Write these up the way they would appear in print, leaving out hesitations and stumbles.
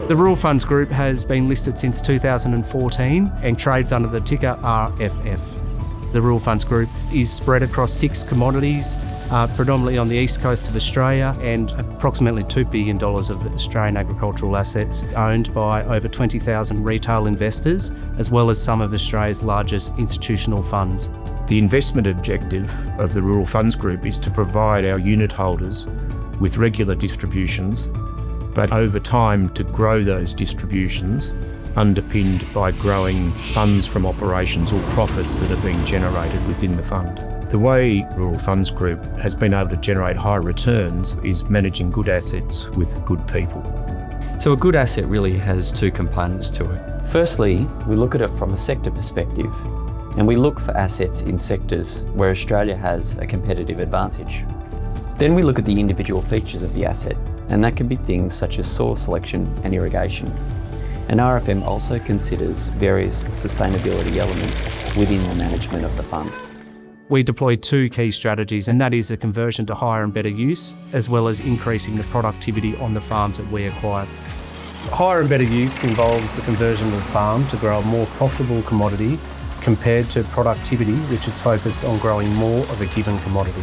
The Rural Funds Group has been listed since 2014 and trades under the ticker RFF. The Rural Funds Group is spread across 6 commodities, predominantly on the east coast of Australia, and approximately $2 billion of Australian agricultural assets owned by over 20,000 retail investors, as well as some of Australia's largest institutional funds. The investment objective of the Rural Funds Group is to provide our unit holders with regular distributions, but over time to grow those distributions underpinned by growing funds from operations or profits that are being generated within the fund. The way Rural Funds Group has been able to generate high returns is managing good assets with good people. So a good asset really has 2 components to it. Firstly, we look at it from a sector perspective, and we look for assets in sectors where Australia has a competitive advantage. Then we look at the individual features of the asset, and that can be things such as soil selection and irrigation. And RFM also considers various sustainability elements within the management of the fund. We deploy 2 key strategies, and that is a conversion to higher and better use, as well as increasing the productivity on the farms that we acquire. Higher and better use involves the conversion of the farm to grow a more profitable commodity compared to productivity, which is focused on growing more of a given commodity.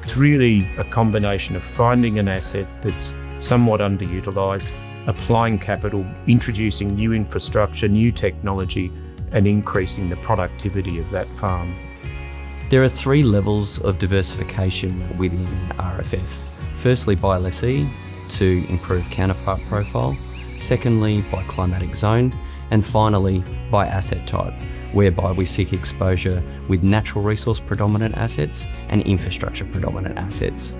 It's really a combination of finding an asset that's somewhat underutilised, applying capital, introducing new infrastructure, new technology, and increasing the productivity of that farm. There are 3 levels of diversification within RFF. Firstly, by lessee to improve counterpart profile. Secondly, by climatic zone. And finally, by asset type, whereby we seek exposure with natural resource predominant assets and infrastructure predominant assets.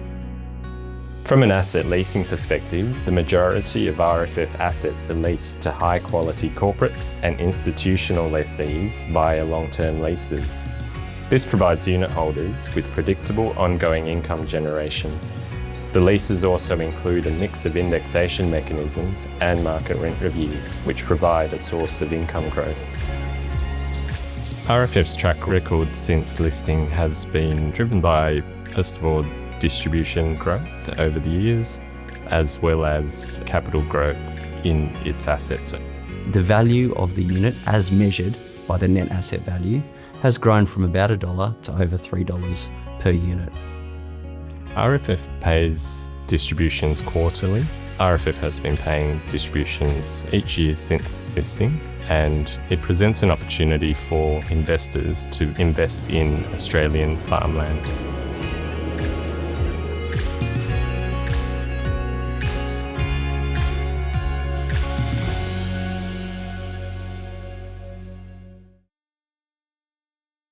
From an asset leasing perspective, the majority of RFF assets are leased to high quality corporate and institutional lessees via long-term leases. This provides unit holders with predictable ongoing income generation. The leases also include a mix of indexation mechanisms and market rent reviews, which provide a source of income growth. RFF's track record since listing has been driven by, first of all, distribution growth over the years, as well as capital growth in its assets. The value of the unit, as measured by the net asset value, has grown from about $1 to over $3 per unit. RFF pays distributions quarterly. RFF has been paying distributions each year since listing, and it presents an opportunity for investors to invest in Australian farmland.